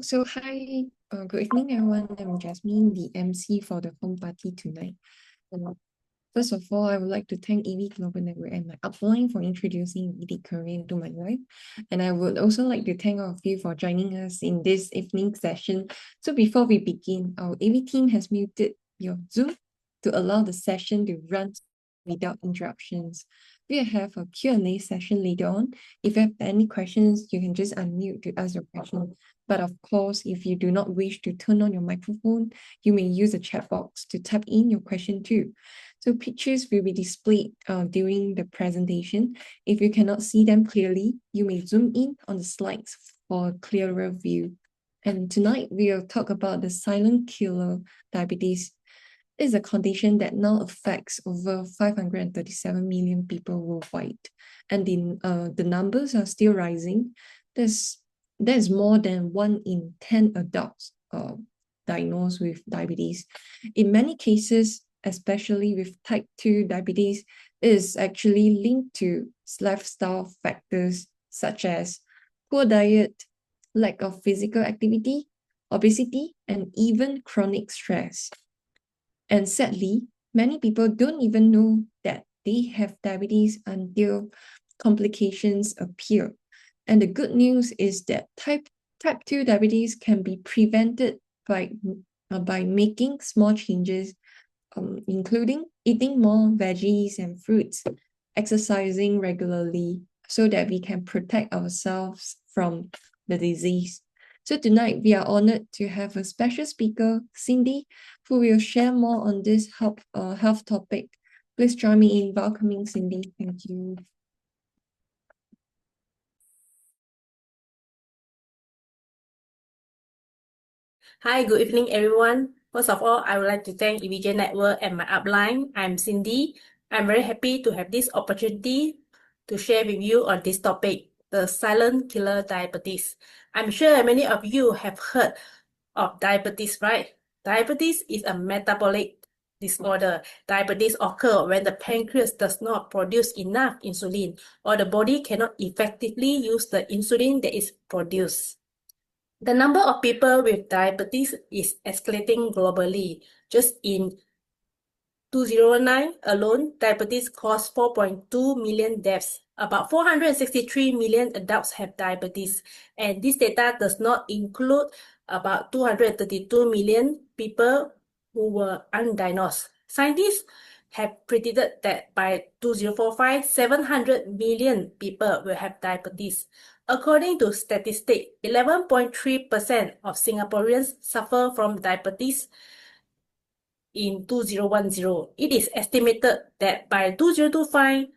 So hi, good evening, everyone. I'm Jasmine, the MC for the home party tonight. Uh, First of all, I would like to thank EV Global Network and my upline for introducing ED career into my life. And I would also like to thank all of you for joining us in this evening session. So before we begin, our AV team has muted your Zoom to allow the session to run without interruptions. We have a Q&A session later on. If you have any questions, you can just unmute to ask your question. But of course, if you do not wish to turn on your microphone, you may use the chat box to type in your question too. So pictures will be displayed during the presentation. If you cannot see them clearly, you may zoom in on the slides for a clearer view. And tonight we'll talk about the silent killer diabetes. It is a condition that now affects over 537 million people worldwide. And the numbers are still rising. There's more than 1 in 10 adults diagnosed with diabetes. In many cases, especially with type 2 diabetes, is actually linked to lifestyle factors such as poor diet, lack of physical activity, obesity, and even chronic stress. And sadly, many people don't even know that they have diabetes until complications appear. And the good news is that type 2 diabetes can be prevented by making small changes, including eating more veggies and fruits, exercising regularly so that we can protect ourselves from the disease. So tonight we are honored to have a special speaker, Cindy, who will share more on this health topic. Please join me in welcoming Cindy. Thank you. Hi, good evening, everyone. First of all, I would like to thank EVJ Network and my upline. I'm Cindy. I'm very happy to have this opportunity to share with you on this topic, the silent killer diabetes. I'm sure many of you have heard of diabetes, right? Diabetes is a metabolic disorder. Diabetes occurs when the pancreas does not produce enough insulin or the body cannot effectively use the insulin that is produced. The number of people with diabetes is escalating globally. Just in 2009 alone, diabetes caused 4.2 million deaths. About 463 million adults have diabetes, and this data does not include about 232 million people who were undiagnosed. Scientists have predicted that by 2045, 700 million people will have diabetes. According to statistics, 11.3% of Singaporeans suffer from diabetes in 2010. It is estimated that by 2025,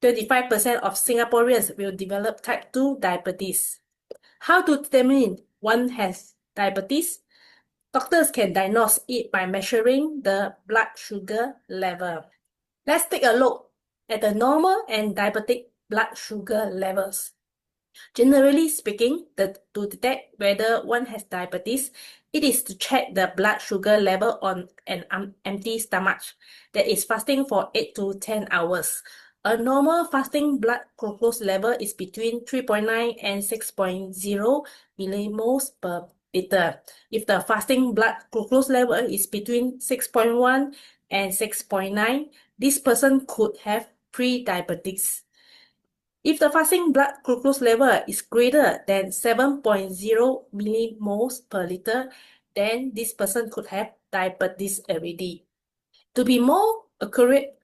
25% of Singaporeans will develop type 2 diabetes. How to determine one has diabetes? Doctors can diagnose it by measuring the blood sugar level. Let's take a look at the normal and diabetic blood sugar levels. Generally speaking, to detect whether one has diabetes, it is to check the blood sugar level on an empty stomach that is fasting for 8 to 10 hours. A normal fasting blood glucose level is between 3.9 and 6.0 millimoles per liter. If the fasting blood glucose level is between 6.1 and 6.9, this person could have pre-diabetes. If the fasting blood glucose level is greater than 7.0 millimoles per liter, then this person could have diabetes already. To be more accurate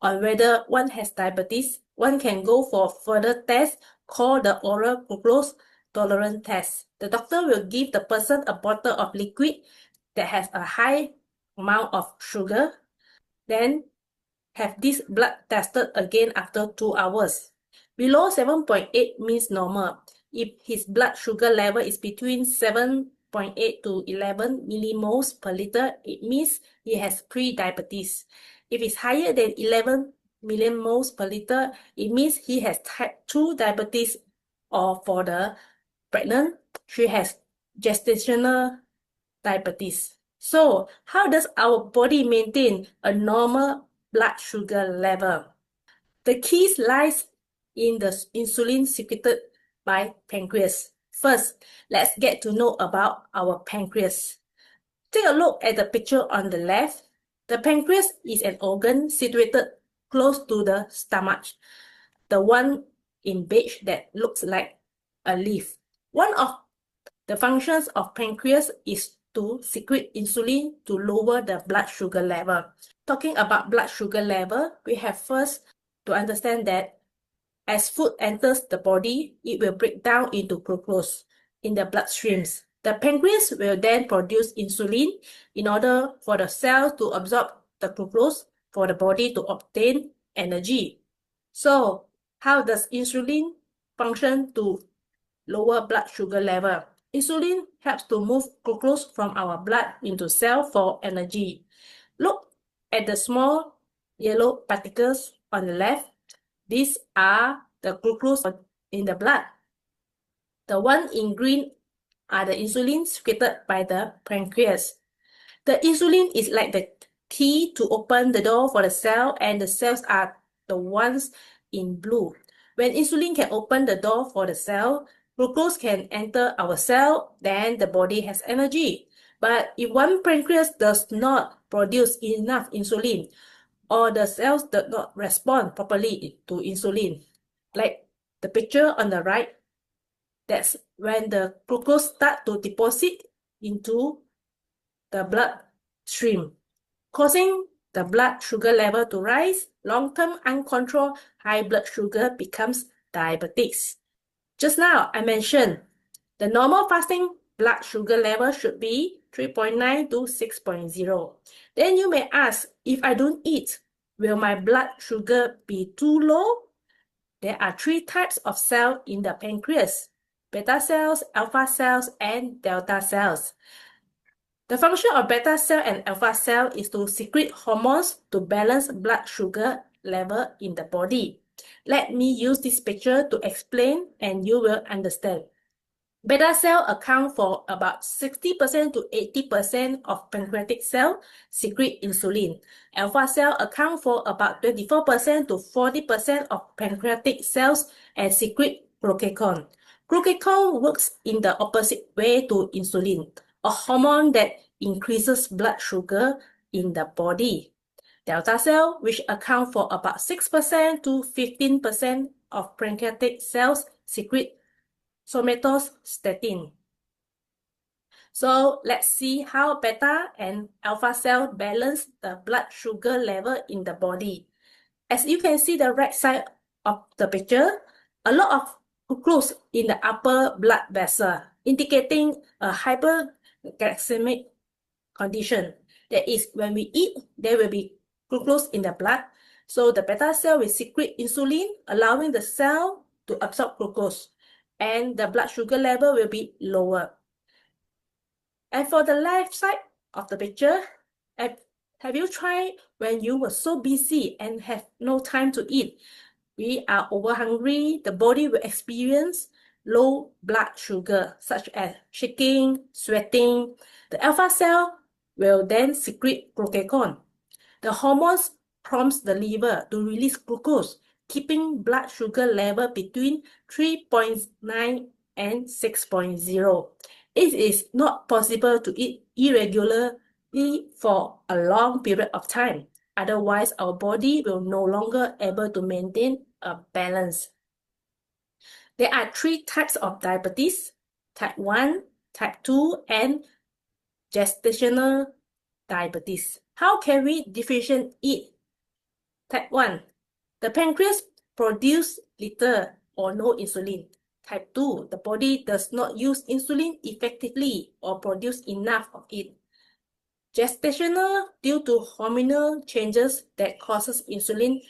on whether one has diabetes, one can go for further test called the oral glucose tolerance test. The doctor will give the person a bottle of liquid that has a high amount of sugar, then have this blood tested again after 2 hours. Below 7.8 means normal. If his blood sugar level is between 7.8 to 11 millimoles per liter, it means he has pre-diabetes. If it's higher than 11 millimoles per liter, it means he has type 2 diabetes, or for the pregnant, she has gestational diabetes. So, how does our body maintain a normal blood sugar level? The key lies in the insulin secreted by pancreas. First, let's get to know about our pancreas. Take a look at the picture on the left. The pancreas is an organ situated close to the stomach, the one in beige that looks like a leaf. One of the functions of pancreas is to secrete insulin to lower the blood sugar level. Talking about blood sugar level, we have first to understand that as food enters the body, it will break down into glucose in the bloodstreams. The pancreas will then produce insulin in order for the cells to absorb the glucose for the body to obtain energy. So, how does insulin function to lower blood sugar level? Insulin helps to move glucose from our blood into cell for energy. Look at the small yellow particles on the left. These are the glucose in the blood. The one in green are the insulin secreted by the pancreas. The insulin is like the key to open the door for the cell, and the cells are the ones in blue. When insulin can open the door for the cell, glucose can enter our cell, then the body has energy. But if one pancreas does not produce enough insulin, or the cells do not respond properly to insulin, like the picture on the right, that's when the glucose start to deposit into the bloodstream, causing the blood sugar level to rise. Long-term uncontrolled high blood sugar becomes diabetes. Just now, I mentioned the normal fasting blood sugar level should be 3.9 to 6.0. Then you may ask, if I don't eat, will my blood sugar be too low? There are 3 types of cells in the pancreas: beta cells, alpha cells, and delta cells. The function of beta cell and alpha cell is to secrete hormones to balance blood sugar level in the body. Let me use this picture to explain and you will understand. Beta cell account for about 60% to 80% of pancreatic cell secrete insulin. Alpha cell account for about 24% to 40% of pancreatic cells and secrete glucagon. Glucagon works in the opposite way to insulin, a hormone that increases blood sugar in the body. Delta cell, which account for about 6% to 15% of pancreatic cells, secrete somatostatin. So let's see how beta and alpha cell balance the blood sugar level in the body. As you can see the right side of the picture, a lot of glucose in the upper blood vessel, indicating a hyperglycemic condition. That is, when we eat, there will be glucose in the blood. So the beta cell will secrete insulin, allowing the cell to absorb glucose, and the blood sugar level will be lower. And for the left side of the picture, have you tried when you were so busy and have no time to eat? We are over hungry, the body will experience low blood sugar, such as shaking, sweating. The alpha cell will then secrete glucagon. The hormones prompts the liver to release glucose, keeping blood sugar level between 3.9 and 6.0. It is not possible to eat irregularly for a long period of time. Otherwise, our body will no longer able to maintain a balance. There are 3 types of diabetes: type 1, type 2, and gestational diabetes. How can we differentiate it? Type 1, the pancreas produces little or no insulin. Type 2, the body does not use insulin effectively or produce enough of it. Gestational, due to hormonal changes that causes insulin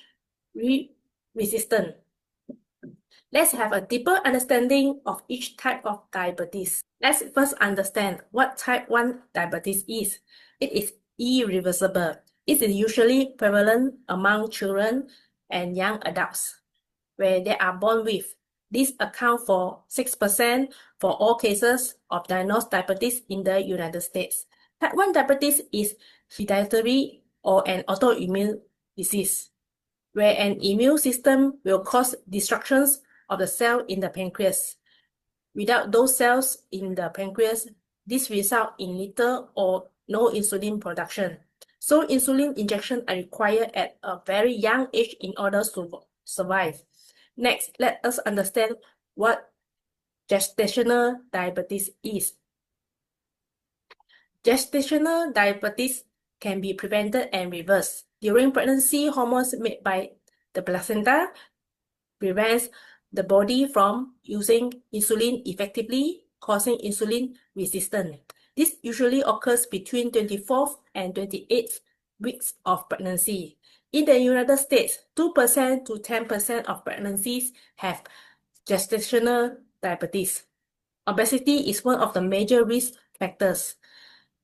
resistance. Let's have a deeper understanding of each type of diabetes. Let's first understand what type 1 diabetes is. It is irreversible. It is usually prevalent among children and young adults, where they are born with. This accounts for 6% for all cases of diagnosed diabetes in the United States. Type 1 diabetes is hereditary or an autoimmune disease, where an immune system will cause destructions of the cell in the pancreas. Without those cells in the pancreas, this results in little or no insulin production. So insulin injection are required at a very young age in order to survive. Next, let us understand what gestational diabetes is. Gestational diabetes can be prevented and reversed. During pregnancy, hormones made by the placenta prevents the body from using insulin effectively, causing insulin resistance. This usually occurs between 24th and 28th weeks of pregnancy. In the United States, 2% to 10% of pregnancies have gestational diabetes. Obesity is one of the major risk factors.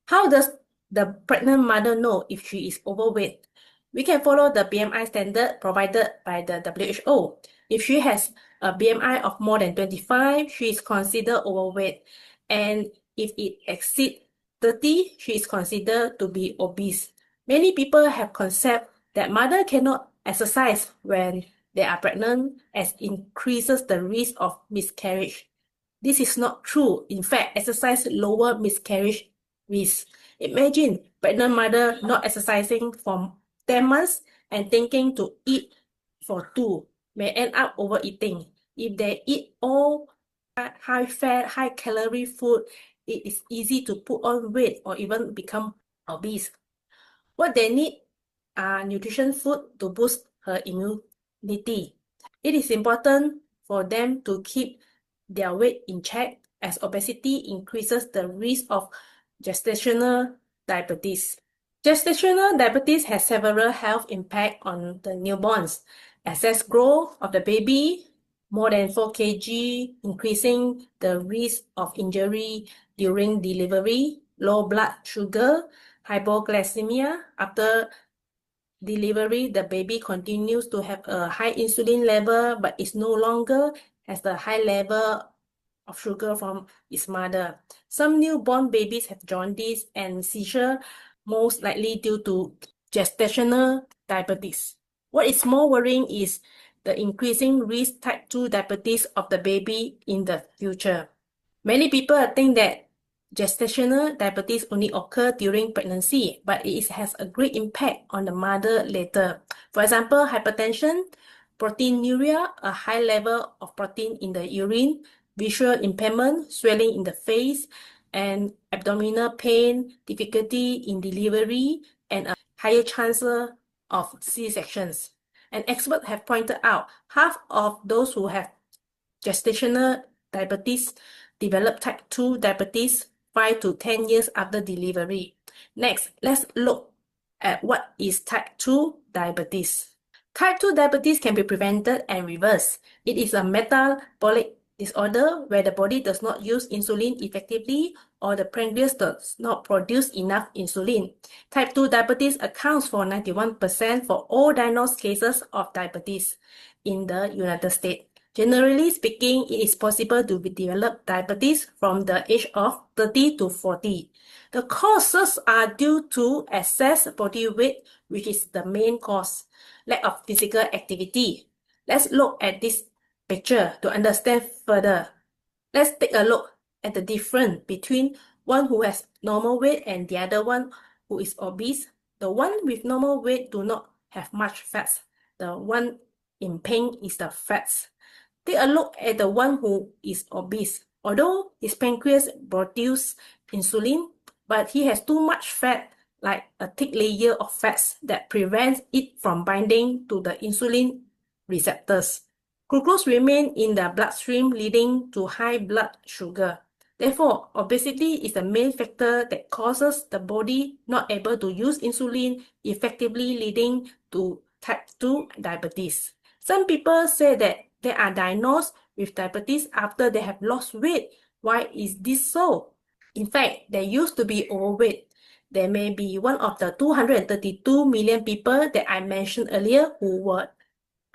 How does the pregnant mother know if she is overweight? We can follow the BMI standard provided by the WHO. If she has a BMI of more than 25, she is considered overweight. And if it exceeds 30, she is considered to be obese. Many people have concept that mother cannot exercise when they are pregnant as increases the risk of miscarriage. This is not true. In fact, exercise lower miscarriage risk. Imagine pregnant mother not exercising for 10 months and thinking to eat for 2 may end up overeating. If they eat all high fat, high calorie food, it is easy to put on weight or even become obese. What they need are nutrition food to boost her immunity. It is important for them to keep their weight in check as obesity increases the risk of gestational diabetes. Gestational diabetes has several health impacts on the newborns. Excess growth of the baby, more than 4 kg, increasing the risk of injury during delivery, low blood sugar, hypoglycemia. After delivery, the baby continues to have a high insulin level, but is no longer has the high level of sugar from its mother. Some newborn babies have jaundice and seizure, most likely due to gestational diabetes. What is more worrying is the increasing risk type 2 diabetes of the baby in the future. Many people think that gestational diabetes only occurs during pregnancy, but it has a great impact on the mother later. For example, hypertension, proteinuria, a high level of protein in the urine, visual impairment, swelling in the face, and abdominal pain, difficulty in delivery, and a higher chance of C-sections. And experts have pointed out half of those who have gestational diabetes develop type 2 diabetes 5 to 10 years after delivery. Next, let's look at what is type 2 diabetes. Type 2 diabetes can be prevented and reversed. It is a metabolic disorder where the body does not use insulin effectively or the pancreas does not produce enough insulin. Type 2 diabetes accounts for 91% for all diagnosed cases of diabetes in the United States. Generally speaking, it is possible to develop diabetes from the age of 30 to 40. The causes are due to excess body weight, which is the main cause, lack of physical activity. Let's look at this picture to understand further. Let's take a look at the difference between one who has normal weight and the other one who is obese. The one with normal weight do not have much fats. The one in pink is the fats. Take a look at the one who is obese. Although his pancreas produces insulin, but he has too much fat, like a thick layer of fats that prevents it from binding to the insulin receptors. Glucose remains in the bloodstream, leading to high blood sugar. Therefore, obesity is the main factor that causes the body not able to use insulin effectively, leading to type 2 diabetes. Some people say that they are diagnosed with diabetes after they have lost weight. Why is this so? In fact, they used to be overweight. They may be one of the 232 million people that I mentioned earlier who were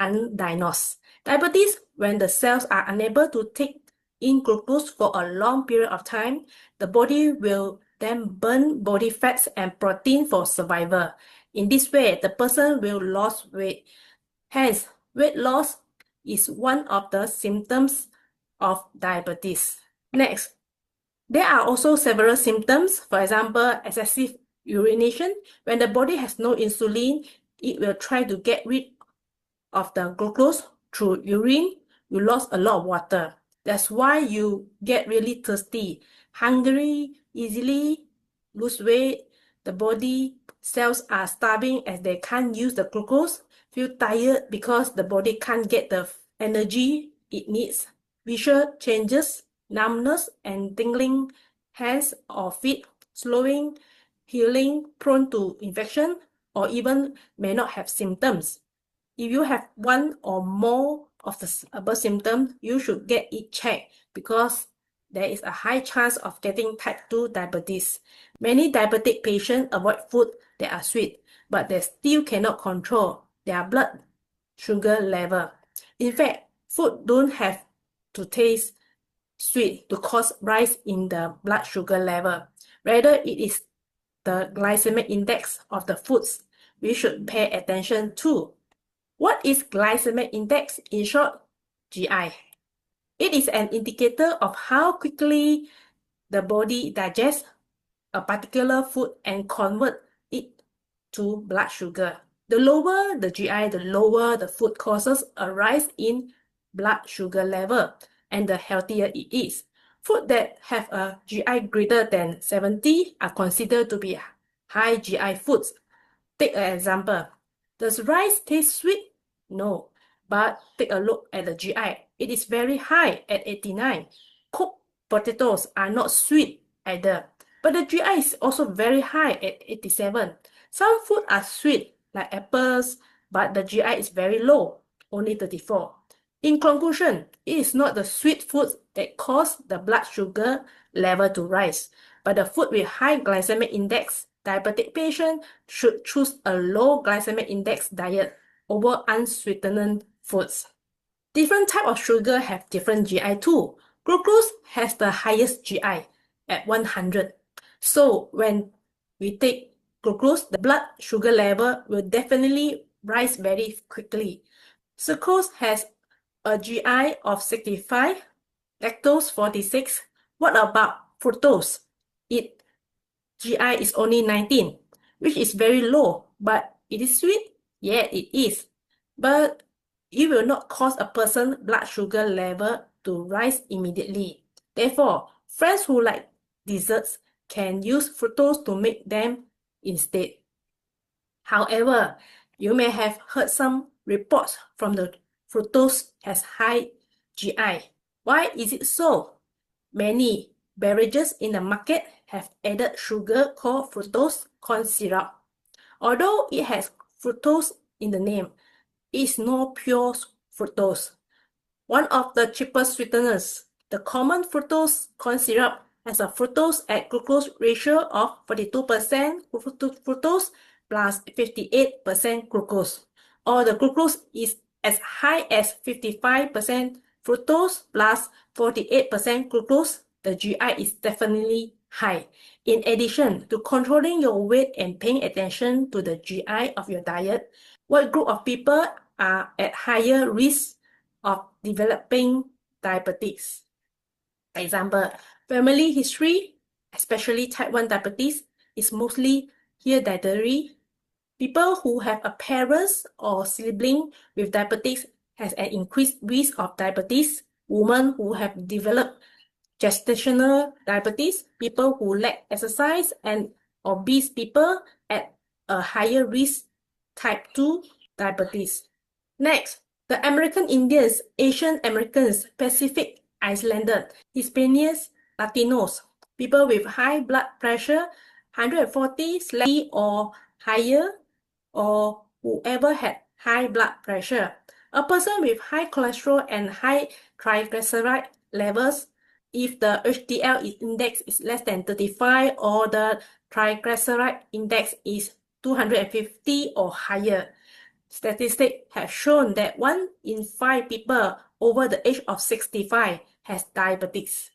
undiagnosed. Diabetes, when the cells are unable to take in glucose for a long period of time, the body will then burn body fats and protein for survival. In this way, the person will lose weight. Hence, weight loss is one of the symptoms of diabetes. Next, there are also several symptoms. For example, excessive urination. When the body has no insulin, it will try to get rid of the glucose through urine. You lost a lot of water. That's why you get really thirsty, hungry, easily lose weight. The body cells are starving as they can't use the glucose, feel tired because the body can't get the energy it needs. Visual changes, numbness and tingling hands or feet, slowing, healing, prone to infection, or even may not have symptoms. If you have one or more of the above symptoms, you should get it checked because there is a high chance of getting type 2 diabetes. Many diabetic patients avoid food that are sweet, but they still cannot control their blood sugar level. In fact, food don't have to taste sweet to cause rise in the blood sugar level. Rather, it is the glycemic index of the foods we should pay attention to. What is glycemic index? In short, GI. It is an indicator of how quickly the body digests a particular food and convert it to blood sugar. The lower the GI, the lower the food causes a rise in blood sugar level, and the healthier it is. Food that have a GI greater than 70 are considered to be high GI foods. Take an example. Does rice taste sweet? No. But take a look at the GI. It is very high at 89. Cooked potatoes are not sweet either. But the GI is also very high at 87. Some food are sweet, like apples, but the GI is very low, only 34. In conclusion, it is not the sweet foods that cause the blood sugar level to rise, but the food with high glycemic index. Diabetic patients should choose a low glycemic index diet over unsweetened foods. Different types of sugar have different GI too. Glucose has the highest GI at 100. So when we take glucose, the blood sugar level will definitely rise very quickly. Sucrose has a GI of 65, lactose 46. What about fructose? Its GI is only 19, which is very low, but it is sweet? Yeah, it is. But it will not cause a person's blood sugar level to rise immediately. Therefore, friends who like desserts can use fructose to make them instead. However, you may have heard some reports from the fructose has high GI. Why is it so? Many beverages in the market have added sugar called fructose corn syrup. Although it has fructose in the name, it is no pure fructose. One of the cheapest sweeteners, the common fructose corn syrup, has a fructose at glucose ratio of 42% fructose plus 58% glucose, or the glucose is as high as 55% fructose plus 48% glucose. The GI is definitely high. In addition to controlling your weight and paying attention to the GI of your diet, what group of people are at higher risk of developing diabetes? Example, family history, especially type 1 diabetes, is mostly hereditary. People who have a parent or sibling with diabetes has an increased risk of diabetes. Women who have developed gestational diabetes, people who lack exercise, and obese people at a higher risk type 2 diabetes. Next, the American Indians, Asian Americans, Pacific Islanders, Hispanics, Latinos, people with high blood pressure, 140 or higher, or whoever had high blood pressure. A person with high cholesterol and high triglyceride levels, if the HDL index is less than 35 or the triglyceride index is 250 or higher. Statistics have shown that 1 in 5 people over the age of 65 has diabetes.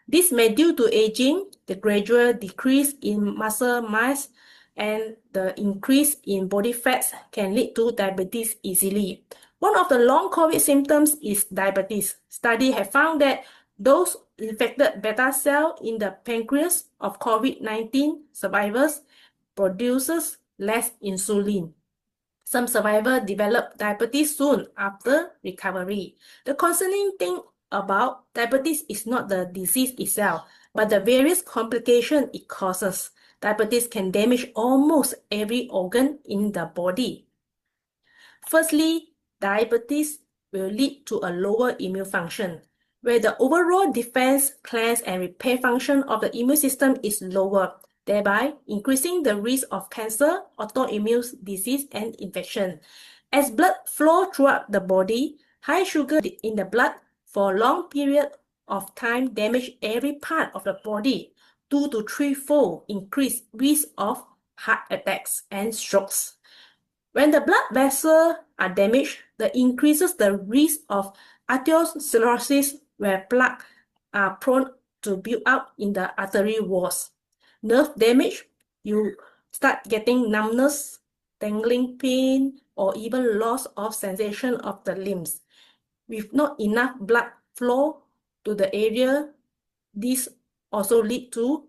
This may be due to aging, the gradual decrease in muscle mass, and the increase in body fats can lead to diabetes easily. One of the long COVID symptoms is diabetes. Studies have found that Those infected beta cell in the pancreas of COVID-19 survivors produces less insulin. Some survivors develop diabetes soon after recovery. The concerning thing about diabetes is not the disease itself, but the various complications it causes. Diabetes can damage almost every organ in the body. Firstly, diabetes will lead to a lower immune function, where the overall defense, cleanse, and repair function of the immune system is lower, thereby increasing the risk of cancer, autoimmune disease, and infection. As blood flow throughout the body, high sugar in the blood for a long period of time damage every part of the body, 2 to 3-fold increased risk of heart attacks and strokes. When the blood vessels are damaged, that increases the risk of arteriosclerosis, where plaques are prone to build up in the artery walls. Nerve damage, you start getting numbness, tingling pain, or even loss of sensation of the limbs. With not enough blood flow to the area, this also lead to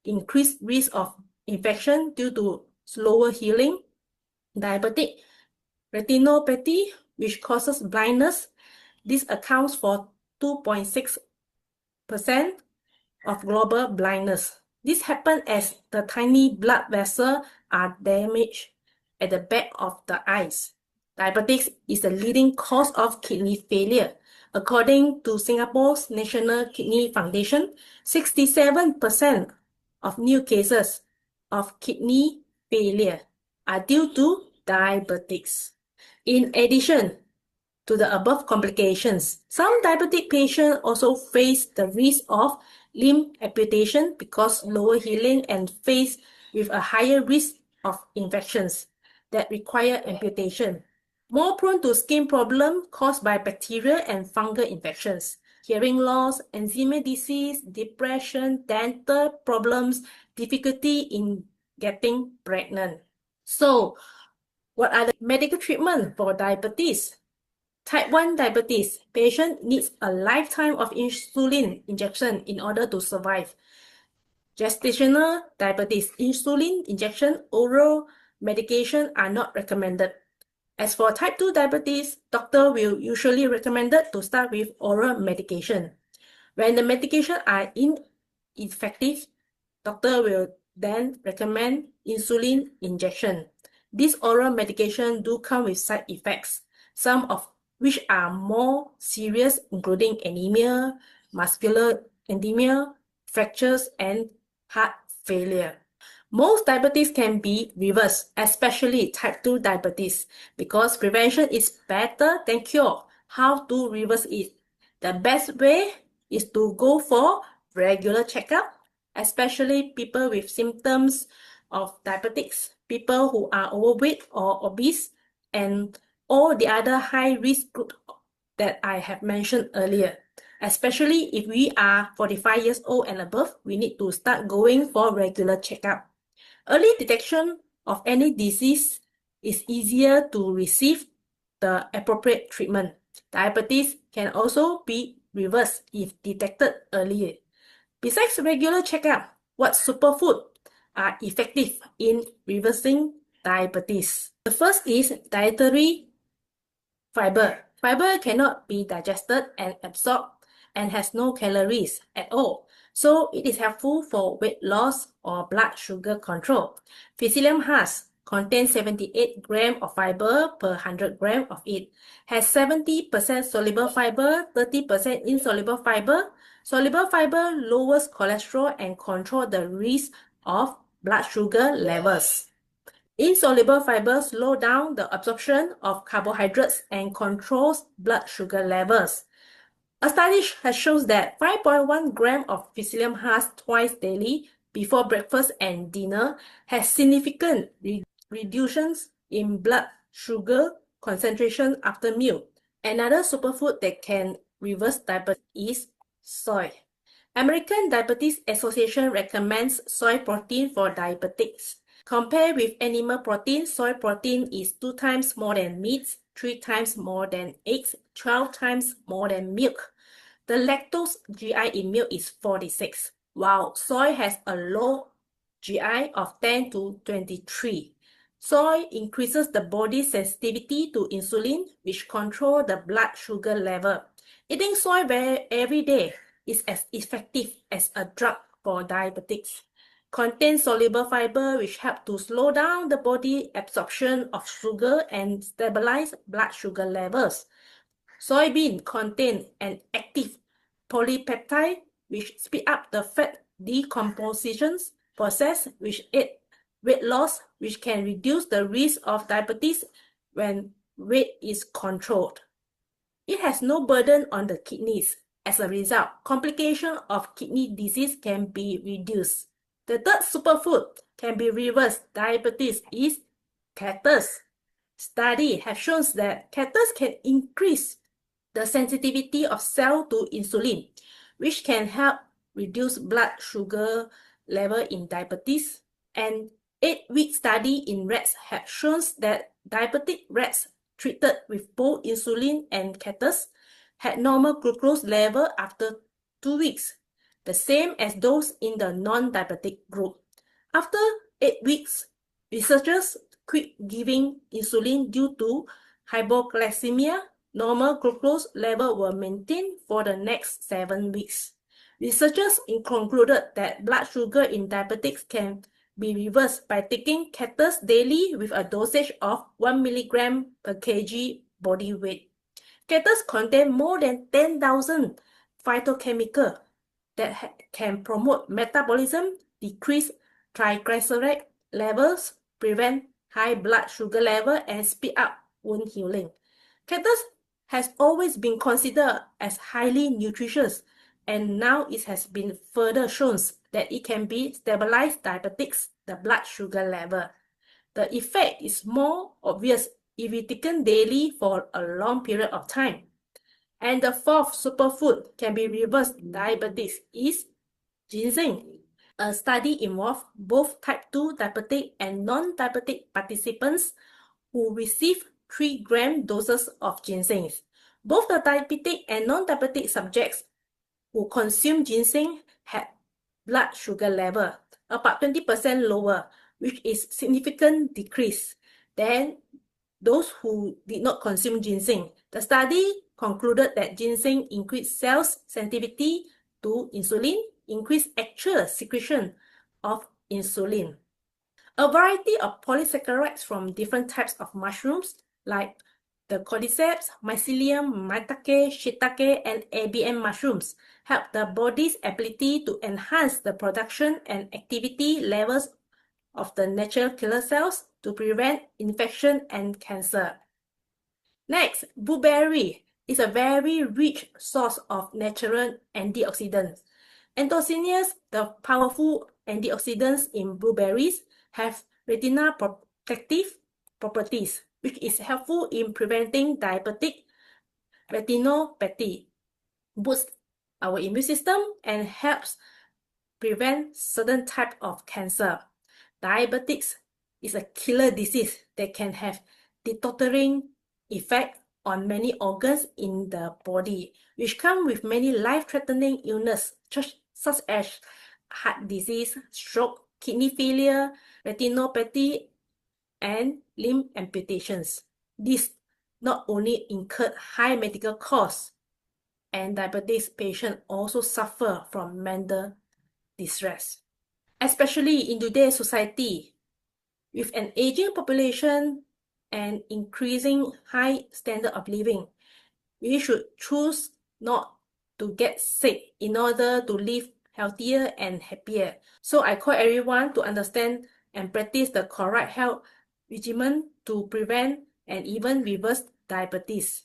increased risk of infection due to slower healing. Diabetic retinopathy, which causes blindness. This accounts for 2.6% of global blindness. This happens as the tiny blood vessels are damaged at the back of the eyes. Diabetes is the leading cause of kidney failure. According to Singapore's National Kidney Foundation, 67% of new cases of kidney failure are due to diabetes. In addition to the above complications, some diabetic patients also face the risk of limb amputation because lower healing and face with a higher risk of infections that require amputation. More prone to skin problems caused by bacterial and fungal infections, hearing loss, enzyme disease, depression, dental problems, difficulty in getting pregnant. So, what are the medical treatment for diabetes? Type 1 diabetes patient needs a lifetime of insulin injection in order to survive. Gestational diabetes, insulin injection, oral medication are not recommended. As for type 2 diabetes, doctor will usually recommend to start with oral medication. When the medication are ineffective, doctor will then recommend insulin injection. These oral medication do come with side effects, some of which are more serious, including anemia, muscular edema, fractures, and heart failure. Most diabetes can be reversed, especially type 2 diabetes, because prevention is better than cure. How to reverse it? The best way is to go for regular checkup, especially people with symptoms of diabetics, people who are overweight or obese, and all the other high-risk groups that I have mentioned earlier. Especially if we are 45 years old and above, we need to start going for regular checkup. Early detection of any disease is easier to receive the appropriate treatment. Diabetes can also be reversed if detected earlier. Besides regular checkup, what superfoods are effective in reversing diabetes? The first is dietary fiber. Fiber cannot be digested and absorbed and has no calories at all, so it is helpful for weight loss or blood sugar control. Psyllium husk contains 78 grams of fiber per 100 grams of it, has 70% soluble fiber, 30% insoluble fiber. Soluble fiber lowers cholesterol and controls the risk of blood sugar levels. Insoluble fiber slow down the absorption of carbohydrates and controls blood sugar levels. A study has shown that 5.1 grams of psyllium husk twice daily before breakfast and dinner has significant reductions in blood sugar concentration after meal. Another superfood that can reverse diabetes is soy. American Diabetes Association recommends soy protein for diabetics. Compared with animal protein, soy protein is 2 times more than meat, 3 times more than eggs, 12 times more than milk. The lactose GI in milk is 46, while soy has a low GI of 10 to 23. Soy increases the body's sensitivity to insulin, which control the blood sugar level. Eating soy every day is as effective as a drug for diabetics. Contains soluble fiber, which help to slow down the body absorption of sugar and stabilize blood sugar levels. Soybean contain an active polypeptide, which speed up the fat decomposition process, which aid weight loss, which can reduce the risk of diabetes when weight is controlled. It has no burden on the kidneys. As a result, complications of kidney disease can be reduced. The third superfood can be reversed diabetes is cactus. Studies have shown that cactus can increase the sensitivity of cell to insulin, which can help reduce blood sugar level in diabetes. An 8-week study in rats have shown that diabetic rats treated with both insulin and cactus had normal glucose level after 2 weeks, the same as those in the non-diabetic group. After 8 weeks, researchers quit giving insulin due to hypoglycemia. Normal glucose level were maintained for the next 7 weeks. Researchers concluded that blood sugar in diabetics can be reversed by taking cactus daily with a dosage of 1 mg per kg body weight. Cactus contain more than 10,000 phytochemicals that can promote metabolism, decrease triglyceride levels, prevent high blood sugar level, and speed up wound healing. Cactus has always been considered as highly nutritious, and now it has been further shown that it can be stabilize diabetics, the blood sugar level. The effect is more obvious if it taken daily for a long period of time. And the fourth superfood can be reversed diabetes is ginseng. A study involved both type 2 diabetic and non-diabetic participants who received 3-gram doses of ginseng. Both the diabetic and non-diabetic subjects who consumed ginseng had blood sugar level about 20% lower, which is significant decrease than those who did not consume ginseng. The study concluded that ginseng increased cells' sensitivity to insulin, increased actual secretion of insulin. A variety of polysaccharides from different types of mushrooms like the cordyceps, mycelium, maitake, shiitake, and ABM mushrooms help the body's ability to enhance the production and activity levels of the natural killer cells to prevent infection and cancer. Next, blueberry is a very rich source of natural antioxidants. Anthocyanins, the powerful antioxidants in blueberries, have retinal protective properties, which is helpful in preventing diabetic retinopathy, boosts our immune system, and helps prevent certain type of cancer. Diabetics is a killer disease that can have deteriorating effect on many organs in the body, which come with many life-threatening illness such as heart disease, stroke, kidney failure, retinopathy, and limb amputations. This not only incurred high medical costs, and diabetes patients also suffer from mental distress. Especially in today's society, with an aging population and increasing high standard of living, we should choose not to get sick in order to live healthier and happier. So I call everyone to understand and practice the correct health regimen to prevent and even reverse diabetes.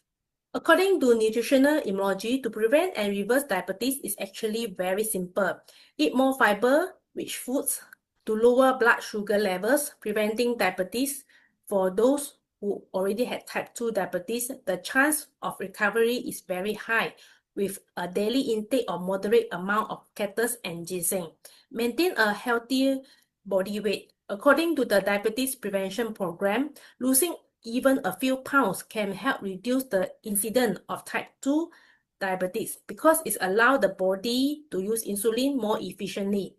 According to nutritional immunology, to prevent and reverse diabetes is actually very simple. Eat more fiber-rich foods to lower blood sugar levels, preventing diabetes. For those who already had type 2 diabetes, the chance of recovery is very high with a daily intake of moderate amount of cactus and ginseng. Maintain a healthy body weight. According to the Diabetes Prevention Program, losing even a few pounds can help reduce the incidence of type 2 diabetes because it allows the body to use insulin more efficiently.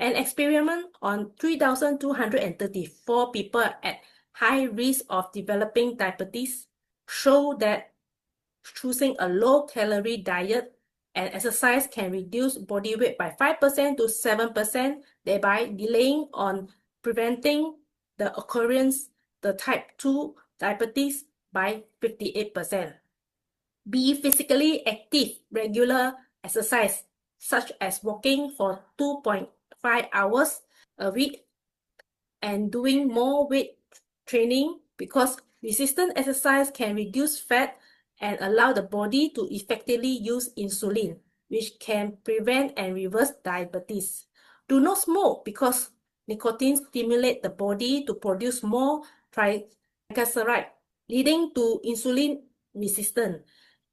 An experiment on 3,234 people at high risk of developing diabetes showed that choosing a low-calorie diet and exercise can reduce body weight by 5% to 7%, thereby delaying on preventing the occurrence the type 2 diabetes by 58%. Be physically active, regular exercise, such as walking for 2.5 hours a week and doing more weight training because resistant exercise can reduce fat and allow the body to effectively use insulin, which can prevent and reverse diabetes. Do not smoke because nicotine stimulates the body to produce more triglyceride, leading to insulin resistance.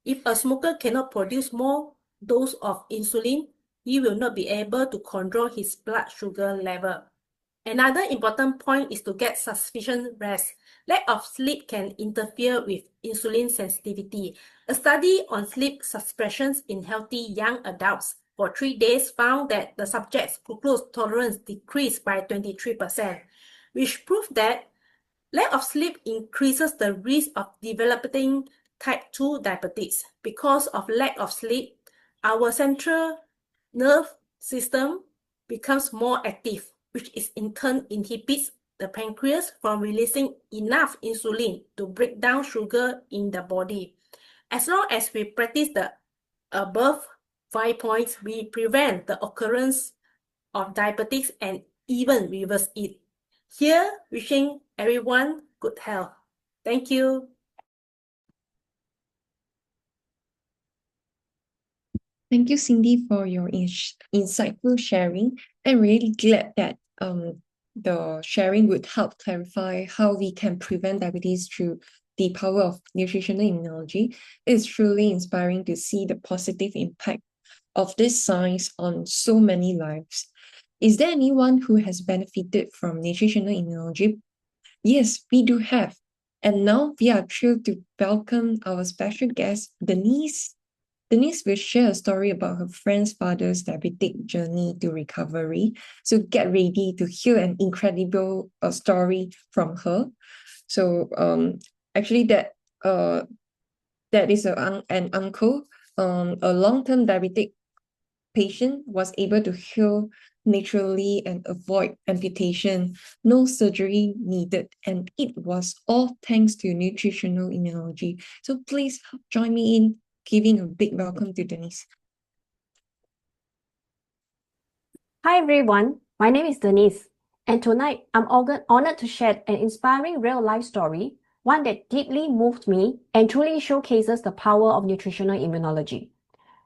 If a smoker cannot produce more dose of insulin, he will not be able to control his blood sugar level. Another important point is to get sufficient rest. Lack of sleep can interfere with insulin sensitivity. A study on sleep suppressions in healthy young adults for 3 days found that the subject's glucose tolerance decreased by 23%, which proved that lack of sleep increases the risk of developing type 2 diabetes. Because of lack of sleep, our central nerve system becomes more active, which is in turn inhibits the pancreas from releasing enough insulin to break down sugar in the body. As long as we practice the above 5 points, we prevent the occurrence of diabetes and even reverse it. Here, wishing everyone good health. Thank you. Thank you, Cindy, for your insightful sharing. I'm really glad that the sharing would help clarify how we can prevent diabetes through the power of nutritional immunology. It's truly inspiring to see the positive impact of this science on so many lives. Is there anyone who has benefited from nutritional immunology? Yes, we do have. And now we are thrilled to welcome our special guest, Denise. Denise will share a story about her friend's father's diabetic journey to recovery. So get ready to hear an incredible story from her. So actually that is an uncle, a long-term diabetic patient was able to heal naturally and avoid amputation, no surgery needed, and it was all thanks to nutritional immunology. So please join me in giving a big welcome to Denise. Hi everyone, my name is Denise, and tonight I'm honored to share an inspiring real-life story, one that deeply moved me and truly showcases the power of nutritional immunology.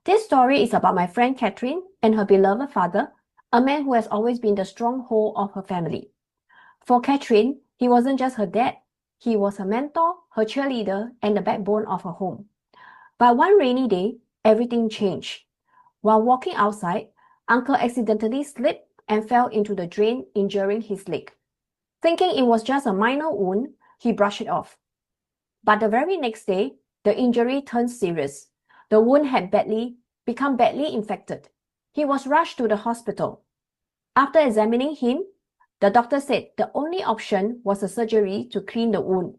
This story is about my friend Catherine and her beloved father, a man who has always been the stronghold of her family. For Catherine, he wasn't just her dad, he was her mentor, her cheerleader, and the backbone of her home. But one rainy day, everything changed. While walking outside, Uncle accidentally slipped and fell into the drain, injuring his leg. Thinking it was just a minor wound, he brushed it off. But the very next day, the injury turned serious. The wound had become badly infected. He was rushed to the hospital. After examining him, the doctor said the only option was a surgery to clean the wound.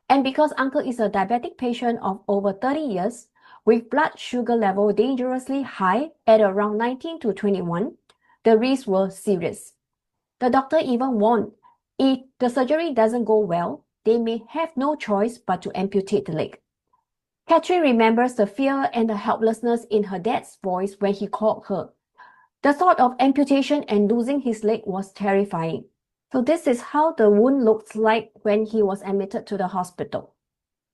And because Uncle is a diabetic patient of over 30 years, with blood sugar level dangerously high at around 19 to 21, the risks were serious. The doctor even warned, if the surgery doesn't go well, they may have no choice but to amputate the leg. Catherine remembers the fear and the helplessness in her dad's voice when he called her. The thought of amputation and losing his leg was terrifying. So this is how the wound looked like when he was admitted to the hospital.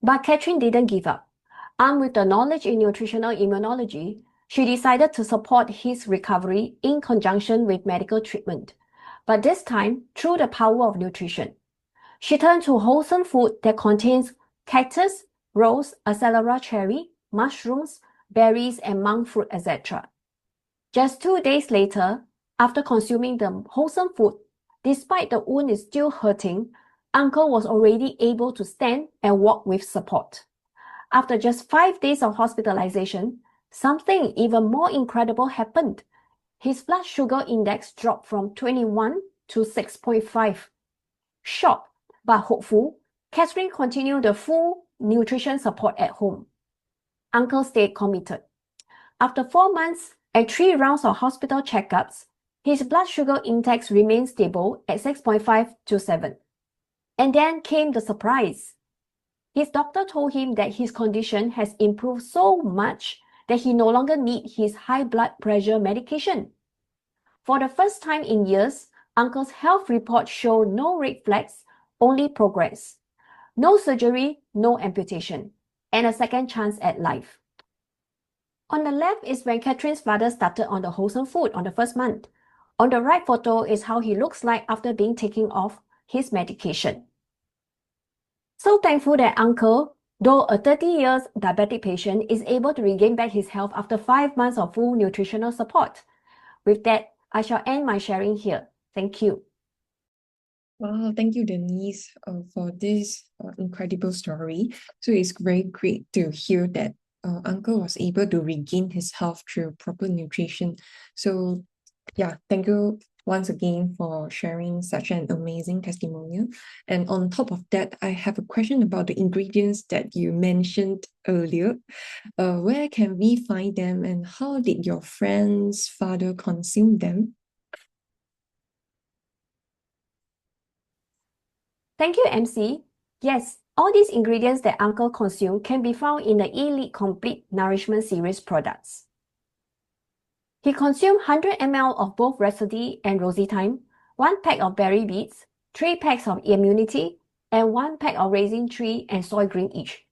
But Catherine didn't give up. Armed with the knowledge in nutritional immunology, she decided to support his recovery in conjunction with medical treatment, but this time through the power of nutrition. She turned to wholesome food that contains cactus, rose, acelera cherry, mushrooms, berries, and monk fruit, etc. Just 2 days later, after consuming the wholesome food, despite the wound is still hurting, Uncle was already able to stand and walk with support. After just 5 days of hospitalization, Something even more incredible happened. His blood sugar index dropped from 21 to 6.5. Shocked but hopeful, Catherine continued the full nutrition support at home. Uncle stayed committed. After 4 months and 3 rounds of hospital checkups, his blood sugar index remained stable at 6.5 to 7. And then came the surprise. His doctor told him that his condition has improved so much that he no longer needs his high blood pressure medication. For the first time in years, Uncle's health report showed no red flags, only progress. No surgery, no amputation, and a second chance at life. On the left is when Catherine's father started on the wholesome food on the first month. On the right photo is how he looks like after being taken off his medication. So thankful that Uncle, though a 30 years diabetic patient, is able to regain back his health after 5 months of full nutritional support. With that, I shall end my sharing here. Thank you. Wow, thank you, Denise, for this incredible story. So it's very great to hear that Uncle was able to regain his health through proper nutrition. So yeah, thank you once again for sharing such an amazing testimonial. And on top of that, I have a question about the ingredients that you mentioned earlier. Where can we find them, and how did your friend's father consume them? Thank you, MC. Yes, all these ingredients that Uncle consumed can be found in the Elite Complete Nourishment Series products. He consumed 100 ml of both Rhapsody and Rosy Thyme, 1 pack of berry beets, 3 packs of Immunity, and 1 pack of Raisin Tree and Soy Green each.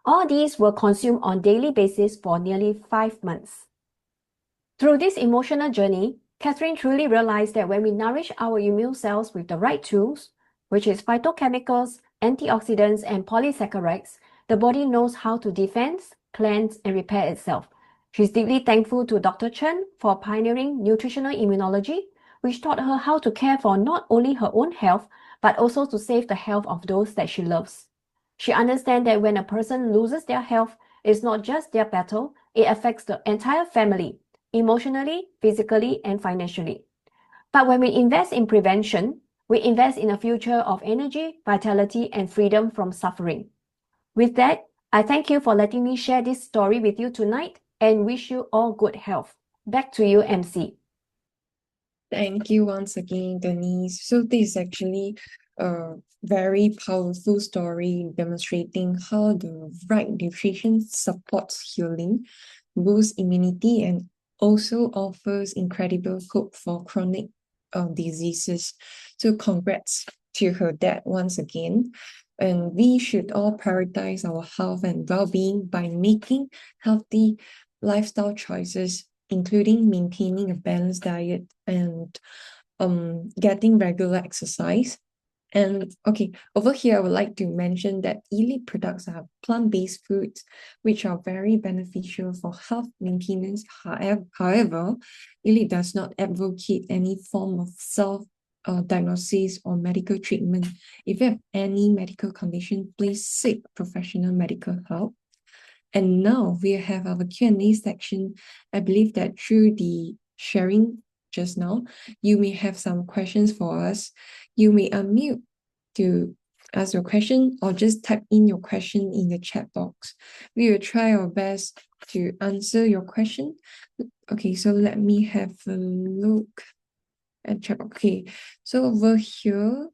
All these were consumed on a daily basis for nearly 5 months. Through this emotional journey, Catherine truly realized that when we nourish our immune cells with the right tools, which is phytochemicals, antioxidants, and polysaccharides, the body knows how to defend, cleanse, and repair itself. She's deeply thankful to Dr. Chen for pioneering nutritional immunology, which taught her how to care for not only her own health, but also to save the health of those that she loves. She understands that when a person loses their health, it's not just their battle, it affects the entire family, emotionally, physically, and financially. But when we invest in prevention, we invest in a future of energy, vitality, and freedom from suffering. With that, I thank you for letting me share this story with you tonight and wish you all good health. Back to you, MC. Thank you once again, Denise. So this is actually a very powerful story demonstrating how the right nutrition supports healing, boosts immunity, and also offers incredible hope for chronic diseases. So congrats to her dad once again. And we should all prioritize our health and well-being by making healthy lifestyle choices, including maintaining a balanced diet and getting regular exercise. And okay, over here, I would like to mention that Elite products are plant-based foods, which are very beneficial for health maintenance. However, Elite does not advocate any form of self-diagnosis or medical treatment. If you have any medical condition, please seek professional medical help. And now we have our Q&A section. I believe that through the sharing just now, you may have some questions for us. You may unmute to ask your question or just type in your question in the chat box. We will try our best to answer your question. Okay, so let me have a look at chat. Okay, so over here,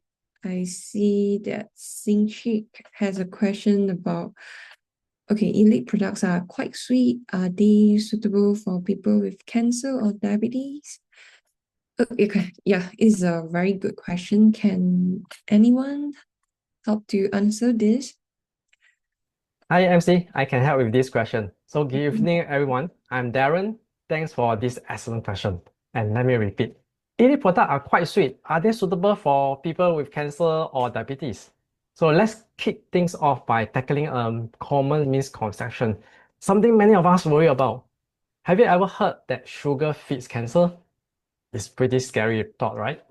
I see that Singchik has a question about, okay, Elite products are quite sweet. Are they suitable for people with cancer or diabetes? Okay, yeah, it's a very good question. Can anyone help to answer this? Hi, MC. I can help with this question. So, good evening, everyone. I'm Darren. Thanks for this excellent question. And let me repeat. Elite products are quite sweet. Are they suitable for people with cancer or diabetes? So let's kick things off by tackling a common misconception, something many of us worry about. Have you ever heard that sugar feeds cancer? It's pretty scary thought, right?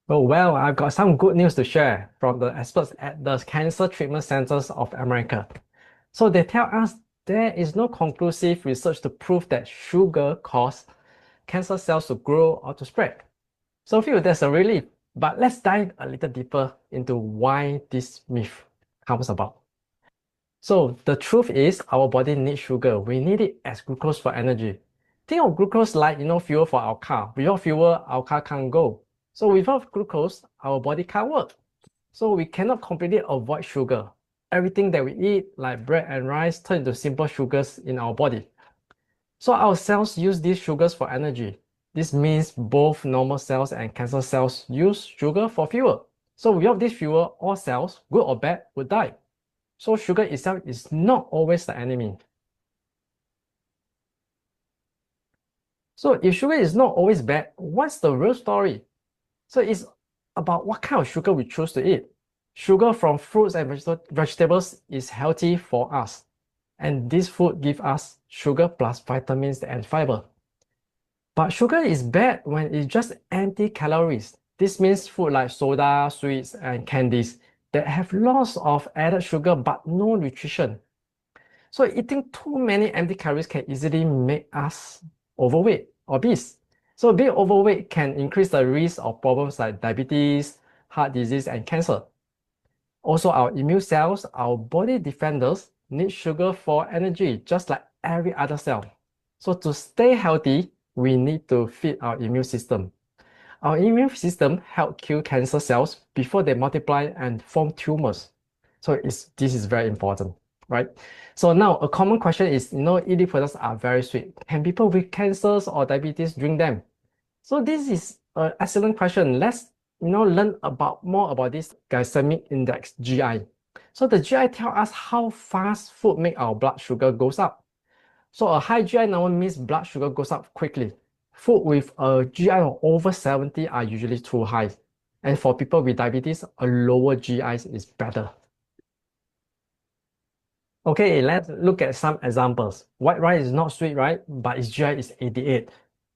Oh, well, I've got some good news to share from the experts at the Cancer Treatment Centers of America. So they tell us there is no conclusive research to prove that sugar causes cancer cells to grow or to spread. So I feel that's a relief, but let's dive a little deeper into why this myth comes about. So the truth is our body needs sugar. We need it as glucose for energy. Think of glucose like, fuel for our car. Without fuel, our car can't go. So without glucose, our body can't work. So we cannot completely avoid sugar. Everything that we eat, like bread and rice, turn into simple sugars in our body. So our cells use these sugars for energy. This means both normal cells and cancer cells use sugar for fuel. So without this fuel, all cells, good or bad, would die. So sugar itself is not always the enemy. So if sugar is not always bad, what's the real story? So it's about what kind of sugar we choose to eat. Sugar from fruits and vegetables is healthy for us. And this food gives us sugar plus vitamins and fiber. But sugar is bad when it's just empty calories. This means food like soda, sweets, and candies that have lots of added sugar but no nutrition. So eating too many empty calories can easily make us overweight, obese. So being overweight can increase the risk of problems like diabetes, heart disease, and cancer. Also, our immune cells, our body defenders, need sugar for energy, just like every other cell. So to stay healthy, we need to feed our immune system. Our immune system helps kill cancer cells before they multiply and form tumors. So this is very important, right? So now a common question is, ED products are very sweet. Can people with cancers or diabetes drink them? So this is an excellent question. Let's learn more about this glycemic index, GI. So the GI tells us how fast food makes our blood sugar goes up. So a high GI number means blood sugar goes up quickly. Food with a GI of over 70 are usually too high. And for people with diabetes, a lower GI is better. Okay, let's look at some examples. White rice is not sweet, right? But its GI is 88,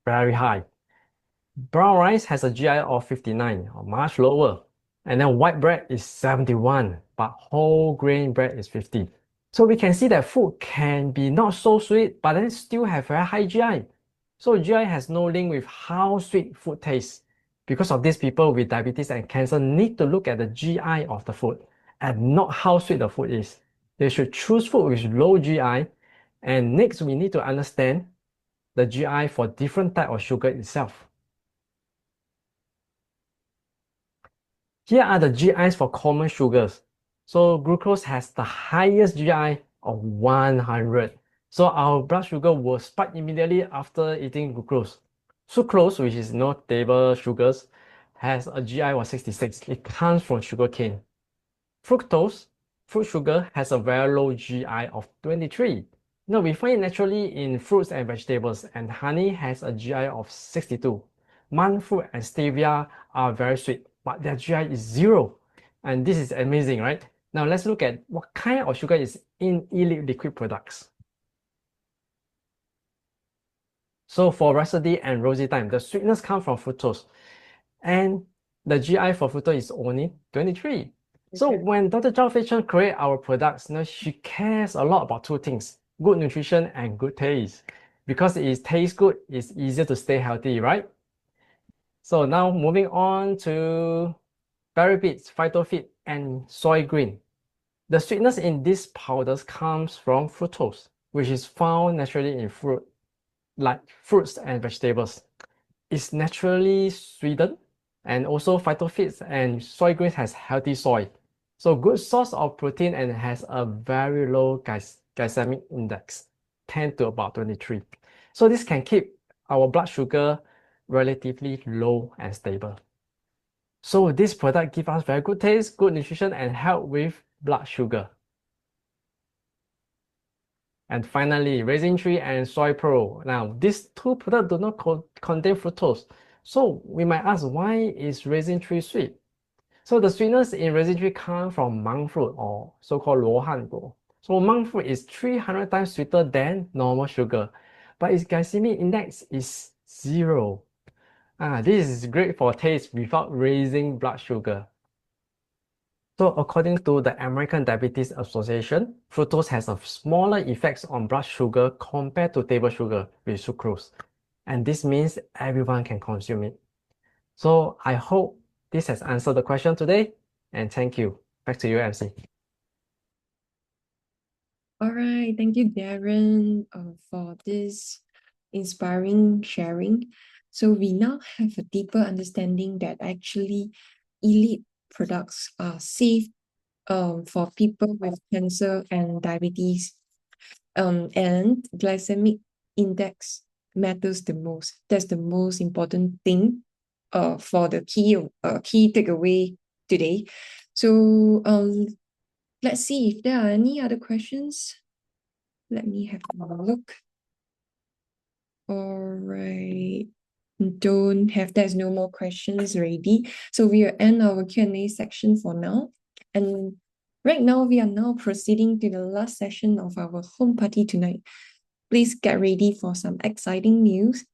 very high. Brown rice has a GI of 59, or much lower. And then white bread is 71, but whole grain bread is 50. So we can see that food can be not so sweet, but then still have very high GI. So GI has no link with how sweet food tastes. Because of this, people with diabetes and cancer need to look at the GI of the food and not how sweet the food is. They should choose food with low GI. And next, we need to understand the GI for different type of sugar itself. Here are the GIs for common sugars. So glucose has the highest GI of 100. So our blood sugar will spike immediately after eating glucose. Sucrose, which is table sugars, has a GI of 66. It comes from sugarcane. Fructose, fruit sugar, has a very low GI of 23. We find it naturally in fruits and vegetables, and honey has a GI of 62. Monk fruit and stevia are very sweet, but their GI is 0. And this is amazing, right? Now let's look at what kind of sugar is in elite liquid products. So for Rhapsody and Rosy Thyme, the sweetness comes from fructose. And the GI for fructose is only 23. So when Dr. Zhao Feichen creates our products, she cares a lot about two things: good nutrition and good taste. Because it tastes good, it's easier to stay healthy, right? So now moving on to berry beets, phytofit, and soy green. The sweetness in these powders comes from fructose, which is found naturally in fruit, like fruits and vegetables. It's naturally sweetened, and also phytofits and soy greens has healthy soy. So good source of protein and has a very low glycemic index, 10 to about 23. So this can keep our blood sugar relatively low and stable. So this product gives us very good taste, good nutrition, and help with blood sugar. And finally, Raisin Tree and Soy Pro. Now, these two products do not contain fructose. So we might ask, why is Raisin Tree sweet? So the sweetness in Raisin Tree comes from monk fruit, or so-called 罗汉果. So monk fruit is 300 times sweeter than normal sugar, but its glycemic index is 0. This is great for taste without raising blood sugar. So according to the American Diabetes Association, fructose has a smaller effects on blood sugar compared to table sugar with sucrose. And this means everyone can consume it. So I hope this has answered the question today, and thank you. Back to you, MC. All right, thank you, Darren, for this inspiring sharing. So we now have a deeper understanding that actually elite products are safe for people with cancer and diabetes. And glycemic index matters the most. That's the most important thing for the key takeaway today. So let's see if there are any other questions. Let me have a look. All right. There's no more questions ready. So we will end our Q&A section for now. And right now, we are now proceeding to the last session of our home party tonight. Please get ready for some exciting news.